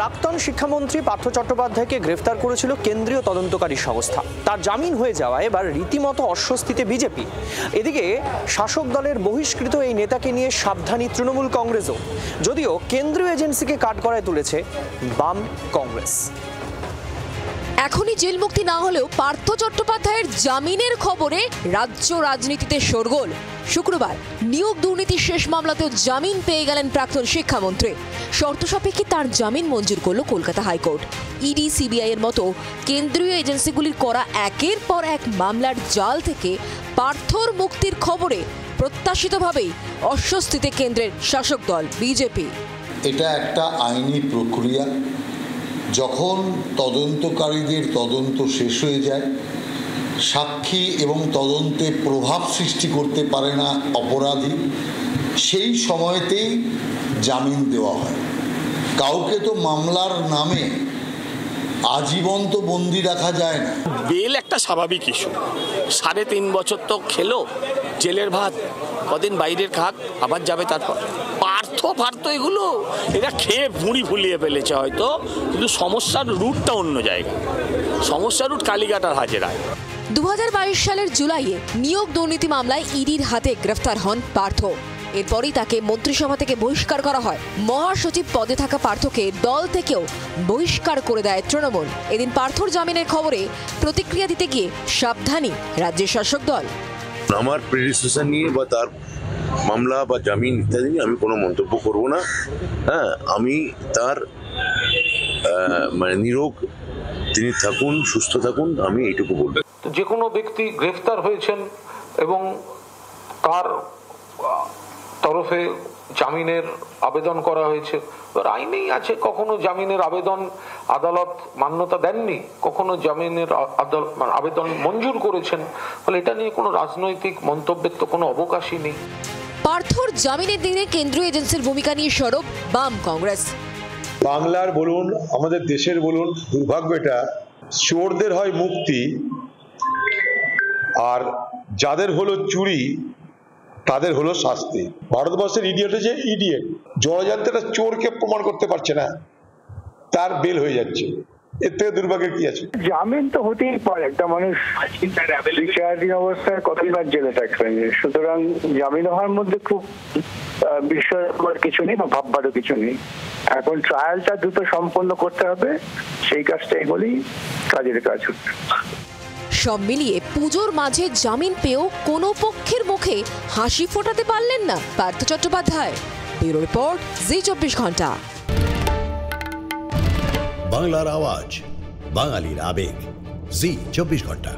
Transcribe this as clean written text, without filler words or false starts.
প্রাক্তন শিক্ষামন্ত্রী পার্থ চট্টোপাধ্যায়কে গ্রেফতার করেছিল কেন্দ্রীয় তদন্তকারী সংস্থা। তার জামিন হয়ে যাওয়ায় এবার রীতিমতো অস্বস্তিতে বিজেপি। এদিকে শাসক দলের বহিষ্কৃত এই নেতাকে নিয়ে সাবধানী তৃণমূল কংগ্রেসও, যদিও কেন্দ্রীয় এজেন্সিকে কাঠগড়ায় তুলেছে বাম কংগ্রেস। এখনই জেল মুক্তি না হলেও পার্থ চট্টোপাধ্যায়ের জামিনের খবরে রাজ্য রাজনীতিতে শোরগোল। শুক্রবার নিয়োগ দুর্নীতির শেষ মামলাতেও জামিন পেয়ে গেলেন প্রাক্তন শিক্ষামন্ত্রী। শর্ত সাপেক্ষে তার জামিন মঞ্জুর করল কলকাতা হাইকোর্ট। ইডি, সিবিআই এর মতো কেন্দ্রীয় এজেন্সিগুলির করা একের পর এক মামলার জাল থেকে পার্থর মুক্তির খবরে প্রত্যাশিতভাবেই অস্বস্তিতে কেন্দ্রের শাসক দল বিজেপি। এটা একটা আইনি প্রক্রিয়া। যখন তদন্তকারীদের তদন্ত শেষ হয়ে যায়, সাক্ষী এবং তদন্তে প্রভাব সৃষ্টি করতে পারে না অপরাধী, সেই সময়তেই জামিন দেওয়া হয়। কাউকে তো মামলার নামে আজীবন তো বন্দি রাখা যায় না। বেল একটা স্বাভাবিক ইস্যু। 3.5 বছর তো খেলো জেলের ভাত, কদিন বাইরের খাক, আবার যাবে। তারপর পার্থ এগুলো এটা খেয়ে ভুঁড়ি ফুলিয়ে ফেলেছে হয়তো, কিন্তু সমস্যার রুটটা অন্য জায়গায়। সমস্যার রুট কালীঘাটার হাজেরায়। 2022 সালের জুলাইয়ে নিয়োগ দুর্নীতি মামলায় ইডির হাতে গ্রেফতার হন পার্থ। এরপরই তাকে মন্ত্রিসভা থেকে বহিষ্কার করা হয়। মহাসচিব পদে থাকা পার্থকে দল থেকেও বহিষ্কার করে দেয় তৃণমূল। এদিন পার্থর জামিনের খবরে প্রতিক্রিয়া দিতে গিয়ে সাবধানী রাজ্যের শাসক দল। আমার প্রেডিসেসর নিয়ে বা তার মামলা বা জামিন ইত্যাদি নিয়ে আমি কোনো মন্তব্য করব না। হ্যাঁ, আমি তার নিরোগ, তিনি থাকুন, সুস্থ থাকুন, আমি এইটুকু বলবো। যে কোনো ব্যক্তি গ্রেফতার হয়েছেন এবং তার তরফে জামিনের আবেদন করা হয়েছে, আইনেই আছে কখনো জামিনের আবেদন আদালত মান্যতা দেননি, কখনো জামিনের আবেদন মঞ্জুর করেছেন। ফলে এটা নিয়ে কোনো রাজনৈতিক মন্তব্যের তো কোনো অবকাশই নেই। পার্থর জামিনের দিনে কেন্দ্রীয় এজেন্সির ভূমিকা নিয়ে সরব বাম কংগ্রেস। বাংলার বলুন, আমাদের দেশের বলুন, দুর্ভাগ্য এটা, চোরদের হয় মুক্তি, আর যাদের হলো চুরি তাদের হলো শাস্তি। ভারতবর্ষের ইডিয়েট হচ্ছে ইডিয়েট। জনজাতি একটা চোরকে প্রমাণ করতে পারছে না, তার বেল হয়ে যাচ্ছে। এর থেকে দুর্ভাগ্যের কি আছে? জামিন তো হতেই পারে, একটা মানুষ বিচারাধীন অবস্থায় কতবার জেলে থাকবেন। সুতরাং জামিন হওয়ার মধ্যে খুব বিস্ময়কর কিছু নেই বা ভাববারও কিছু নেই। এখন ট্রায়ালটা দ্রুত সম্পন্ন করতে হবে, সেই কাজটা এগুলোই কাজের কাজ হচ্ছে। সব মিলিয়ে পুজোর মাঝে জামিন পেয়েও কোনো পক্ষের মুখে হাসি ফোটাতে পারলেন না পার্থ চট্টোপাধ্যায়। ব্যুরো রিপোর্ট, জি 24 ঘন্টা। বাংলার আওয়াজ, বাঙালির আবেগ, জি 24 ঘন্টা।